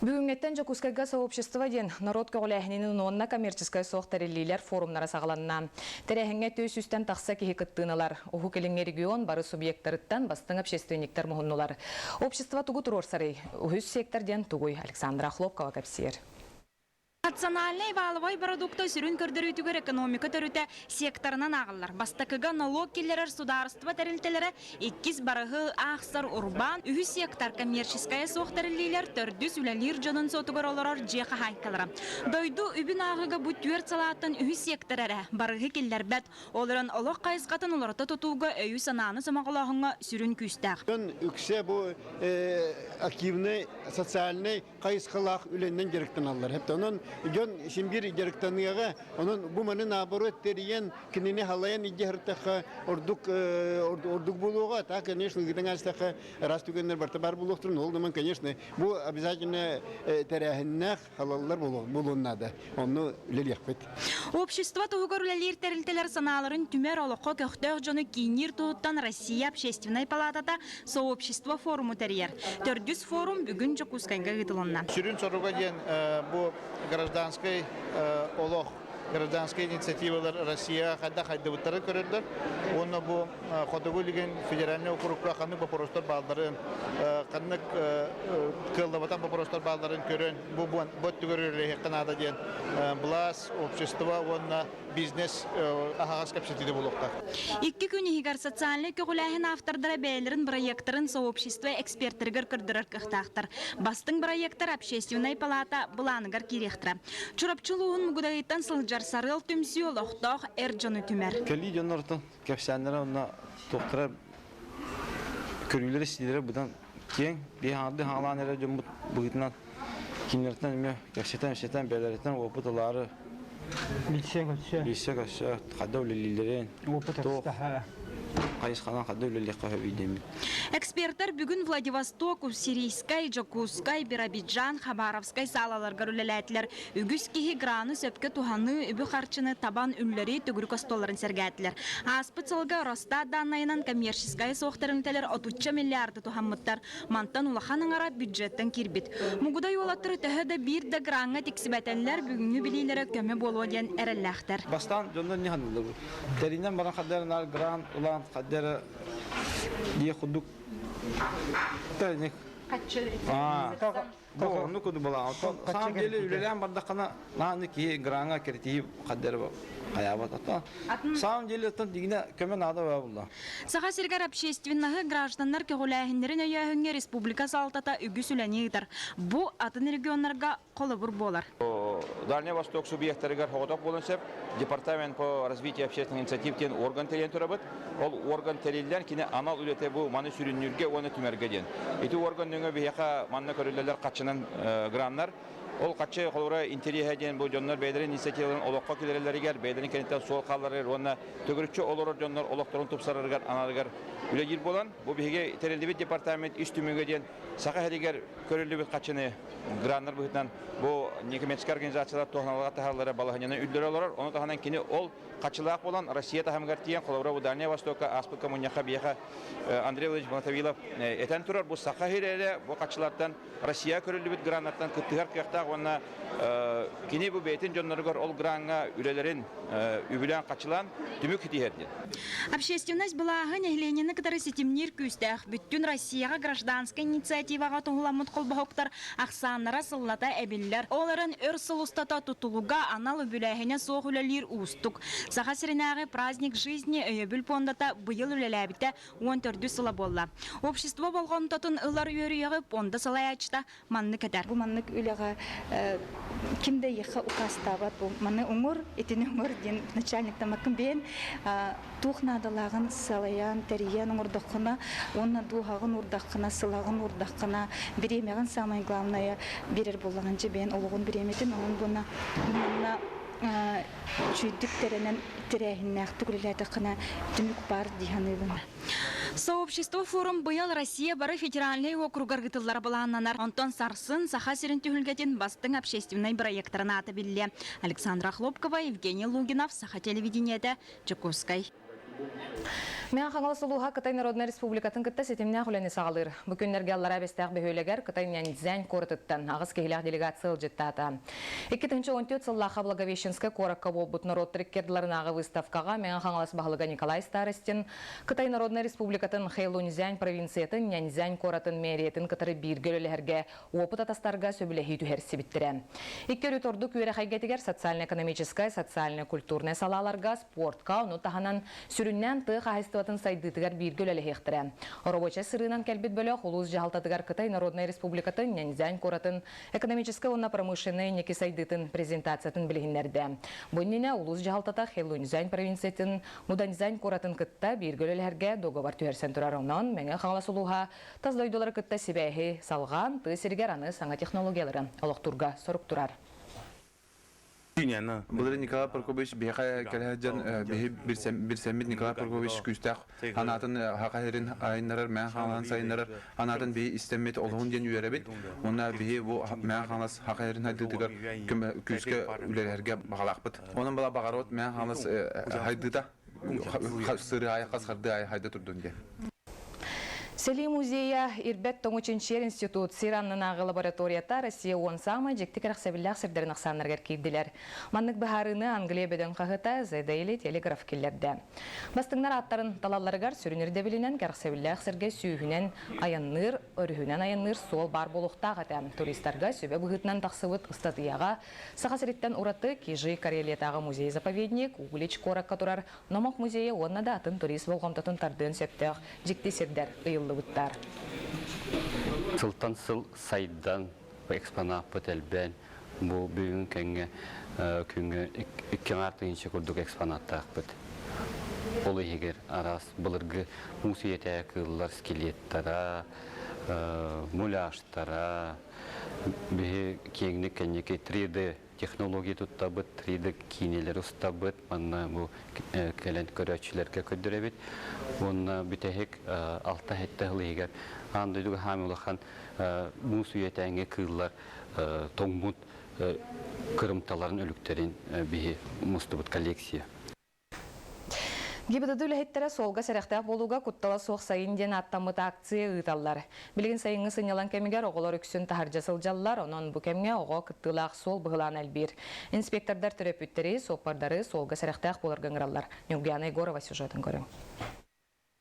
Бүгүнгеттен Жокускайга сообщество ден народ көголәһинин онна коммерческая соохтариллилер форумнара сагаланна. Терехинге төс үстен тахса кихи кыттыналар. Уху келинге регион бары субъекттарыттан бастың общественниктер мухуннулар. Общество тугу турорсары. Ухус секторден тугуй Александра Хлопкова капсиер. Национальный валовой продукты сүрін көрдірітігер экономика төріті секторынан ағылар. Бастакыға налог келерер сударство тәрілтелері 2 барығы ақсар урбан, үхі сектор коммерческая соқтарылилер төрдіс үләлер жонын сотығыр оларар жеқа хайкалары. Дойду үбін ағыға бүттүер салатын үхі секторары барығы келер бәт, оларын олық қайызғатын оларыта тұтуға өйі сананы самағылағыңа сүрін күстәқ. Үксе бұл активный, социальный қайызқылақ үленнен керектен алылар. Жон шимбир жарыктаныга онун бу маны наоборот терген кинени халаян иҗһәртәхә ордук булуга та конечно гидәңәстәхә растугеннәр бар булуктыр ул да конечно бу обязательно терәһеннәх халаллар булуннады онны лелехбет. Общество тугырләләр терелтеләр саналарын түмәр алыкка көхтәг җаны кинир туттан Россия общественная палатада сообщество форумы терьер. Төрдүс форум бүген Жокускайга гытылынна. Сүрүн соруга ден бу гражданской олох гражданская инициативалар Россия хадда буттары көрөлдөр. Оны бу ходогу деген федеральный округка ханны вопростар балдарын каннык кылдабатан вопростар балдарын көрөн бу бот түгөрөлө канада ден блас общество онна бизнес ахагас капситиде болукта. 2 күн игер социальный көгүләһин автордары бәйләрен проектларын сообщество эксперттергер кырдырар кыхтактар. Бастың проекттар общественная палата буланыгар кирехтер. Чурапчылуун мугудайттан сылжар сарыл түмсү лохтох эрҗаны түмәр. Кали җаннардан кәпсәннәр онна токтора көрүләр сидәре будан кең биханды халанәләр җумбут бугытнан кинәртән мә кәпсәтән бәйләрдән опытлары Лисек аша кадавлилерен Эксперттер бүгін Владивосток, Уссурийскай, Жокускай, Биробиджан, Хабаровскай салалар көрүләтләр. Үгүс кихи граны сөпкә туханы үбү харчыны табан үлләре түгүр костолларын сәргәтләр. Аспыцылга Росстат данайынан коммерческая соохтарынтелер 30 миллиарды тухаммыттар. Мантан улаханың ара бюджеттен кирбит. Мугудай олаттыры төһәдә бир дә гранга тиксибәтәлләр бүгүнгү билиләре көмө болу дигән әрәлләхтер. Бастан җондан ни ханылды. Териннән барган хәдәрнәр грант улан хәдәре дия худук тәник ну куды була. Сам деле үлелән бардакына наны ки гранга кертип хәдәре аябат ата. Сам деле тон дигенә көмә нада була. Саха сергәр общественного гражданнар көгүләһеннәрен өйәһеңгә республика салтата үгүсүләнидер. Бу атын регионнарга колыбыр болар. Дальний Восток субъекттарыгар ходок болынсып, департамент по развитию общественных инициатив тен орган телен турабыт. Ол орган телелдән кине анал үлете бу маны сүрүннүргә оны түмәргә ден. Итү орган нөңгә бияка манны көрүләләр качынан граннар. Ол качы холора интерьер ден бу жоннор бәйләрен инициативаларын олокка килерләргә, бәйләрен кенеттән сол каллары, оны төгүрчү олор жоннор олокторун тупсарыргар аналаргар үлегир болан. Бу биге терелдебит департамент үстүмөгө ден сака хәдигәр көрүлүбүт качыны граннар бутан бу некоммерческая организациялар тохналарга тахаллары балаһаняны үлдерә алалар. Оны таханан кине ол качылак болан Россия тахамгар тиен холора бу Дальний Востокка аспы коммуняка бияка Андрей Владимирович Монтавилов этен турар бу сака хирере бу качылардан Россия көрүлүбүт граннардан кыттыгар кыяктак оны кине бу бейтин жонноргор ол гранга үлелерин үбүлән качылан түмүк тиерди. Общественность была Ленина, который сетимнир күстәх бүттүн Россияга гражданская инициативага тоңламыт колбахоктар аксаннара сыллата әбилләр. Оларын өрсылустата тутулуга анал бүләһенә соғүләлер устук. Сахасиринагы праздник жизни өйөбүл пондата быйыл үләләбитә 14 сыла болла. Общество болгон татын ылар үйрүягы понда салаячта манны кәдәр. Бу маннык үләгә кимдә яха укастабат бу маны уңур этене уңур дин начальник тамакын бен тухнадалагын салаян териян урдакына онна духагын урдакына сылагын урдакына биремегән самый главное бирер булганчы бен улугын биремедин onun буна чүйдүк теренен терәһиннәк түгелләрдә кына түмүк бар дигәнебен. Сообщество форум быйыл Россия бары федеральный округар гытыллар буланнар. Антон Сарсын саха сирен түгелгәтен бастың общественный проектларына аты билле. Александра Хлопкова, Евгений Лугинов, Саха телевидениеде, Жокускай. Мен қаңылы сұлуға Қытай Народный Республикатын кітті сетімне құләне сағалыр. Бүкіндерге аллара бестәқ бөхейлегер Қытай нәнзән қорытыттан ағыз кейләқ делегация ұлжеттата. 2-14 сыллаға Благовещенскі қораққа болбұт народ треккерділерінағы выставкаға мен қаңылас бағылыға Николай Старостин Қытай Народный Республикатын Хэйлунзян провинциятын нәнзән қоратын мериетін кітірі биргелілерге опыт атастарға сөбілі түхерсі біттірі. Иккері тордық үйері қайгетігер социально-экономическая, социально-культурная салаларға, спортқа, оны тағанан сүріннен тұқ ағыстыватын сайдытығар биргел әлі хектірі. Оробоча сырынан кәлбет бөлі ұлыз жағалтатығар Қытай Народный Республикатын нәнзән қоратын экономическая онна промышленный неке сайдытын презентациятын білігінлерді. Бұннене ұлыз жағалтата Хэйлунзян провинциятын мұданзян қоратын кітті биргел әлерге договор түйерсен тұрар онан мәңі қаңлас ұлуға таздойдолар кітті себәйі салған тұсергер аны саңа технологиялары олықтурға сұрып тұрар. Бұлары Николай Прокопович бейқа кәләжен бір сәмбет Николай Прокопович күстәқ анатын хақайырын айынларыр, мән қаңлан сайынларыр, анатын бей істемет олығын ден үйеребет. Онна бей мән қаңлас хақайырын хайдыдығар күске үлелерге бағалақпыт. Оның бұла бағарот мән қаңлас хайдыда сыры аяқас қарды айда тұрдыңде. Сели музея Ирбет Тоңучинчер институт Сираннанағы лабораторията Россия онсама жекті кәріқсәбілләқ сірдерін ақсанларғар кейділер. Маннық бағарыны Англия бөден қағыта Зайдайлы телеграф келерді. Бастыңнар аттарын талаларғар сүрінерді білінен кәріқсәбілләқ сірге сүйінен аянныр, өрігінен аянныр сол бар болуқтақ әтәм. Туристарға сөбе бұғытынан тақсывыт ұстатыяға сақасыреттен ұраты Кежи Карелиятағы музей-заповедник Углич Коракка тұрар Номақ музейі оннада атын турист болғымтатын тардын сөптіғ жекті сірдер ұйылы бұттар. Сылтан сыл сайдан экспонат бөтелбен бұл бүгін күнгі 2-артыңыншы күрдік экспонаттақ бұд. Ол егер арас бұлырғы мусиеті әкілілер скелеттара, муляштара, бі кеңнік кәнеке 3D технология тұтта бұд, 3D кейнелер ұста бұд, манна бұл кәлен көрәтшілерге көддірі бұд. Онна бүтәхек алта хетті ғылы егер. Андайдығы хамилыған мусиеті әңге кылылар тоңмұд кырымталарын өліктерін бі мұсты бұд коллекция. Гибедді үләхеттері солға сәріқтәқ болуға құттала соқ сайын ден аттамыты акция ұйталар. Білген сайынғы сынялан кәмігер оғылар үксін тахар жасылжалылар, онын бұ кәмге оға күттілақ сол бұғылан әлбір. Инспектордар түрөпүттері, сопардары солға сәріқтәқ болар ғыңыралар. Нүгияна Егорова сюжетін көрің.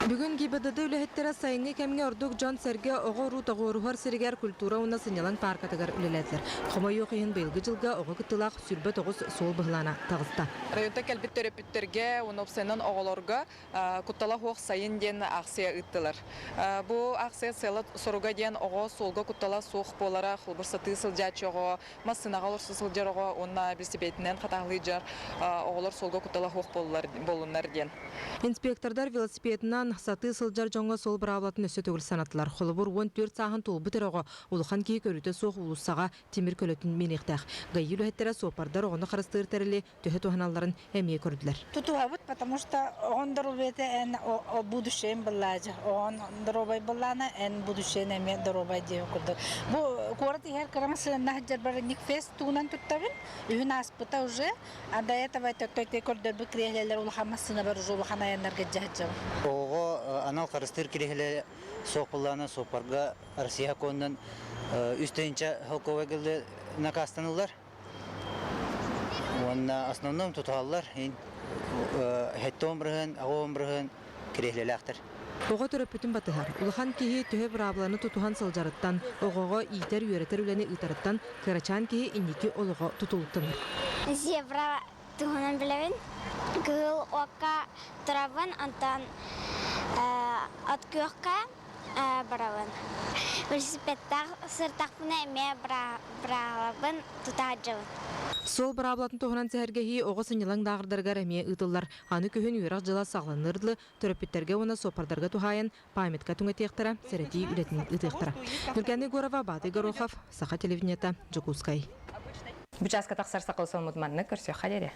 Бүгін гибедді үләхеттері сайынғы кәмге ордық Джон Серге оғы рут оғырухар сірігер культура уна сынялан паркатығар үлеләділер. Қомай оқиын бұйылғы жылға оғы күттілақ сүрбет оғыз сол бұғылана тағызда. Районда кәлбет төрөпүттерге, онопсайнан оғылорға күттала хоқ сайын ден ақсия ұттылар. Бұл ақсия сәлі соруға ден оғы солға күттала соқ болара қылбырсаты сылжачы оғы, масынаға олырсы сылжар оғы, онна білсебетінен қатағылы жар оғылар солға күттала хоқ болынар ден. Инспектордар велосипедінен саты сылжар жоңға сол бұрабылатын өсі төгіл санаттылар. Қолыбыр 14 сағын тұл бұтыр оғы, ұлыған кей көріті соқ ұлысаға темір көлетін менектәқ. Ғайы үләттері сопардар оғыны қарыстыр тәрілі төхі туғаналарын әмей көрділер. Тутуғабыт, потому что он дорубеті ән будущем бұллажы. Он дорубай бұлланы ән будущем әме дорубай дейі көрді. Бұл көрді әр қарамасылында хаджар бары никфес туғынан тұттабын. Үйін аспыта уже. А до этого төктөкте көрдір бұл кірелелер ұлғамасына бар уже ұлған аянларға жахджабы. Анал қарыстыр керехелі соқпыланы сопарға Россия конынан үстейінчі халковай кілді накастанылар. Онна основном тұталылар, хетті омбырығын, ағы омбырығын керехелі ақтыр. Оға төрөппүтін батығар. Улыхан кейі төһе бұрабыланы тұтуған сылжарыттан, оғаға ийтер үйеретер үләне ұйтарыттан, кырачан кейі иннекі олыға тұтылықтыныр. Зебра тұғынан білевін, күл оқа тұрабын, антан откүйіққа барабын. Велосипедтақ сыртақ бұны әме бұрабын тұтағажабын. Сол бұрабылатын тоғынан сәхәргеhi оғы сынелаң дағырдарғар әме ұтылар. Аны көхін үйрақ жыла сағланырдылы, төрөппеттерге оны сопардарға тухайын, памятка түңі тектіра, сәрәти үлетінің ұтықтыра. Нүргәні Горова, Баты Горохов, Сақа телевидениета, Джокускай. Бүчасқа тақсар сақыл сон мұдманны көрсе қадері.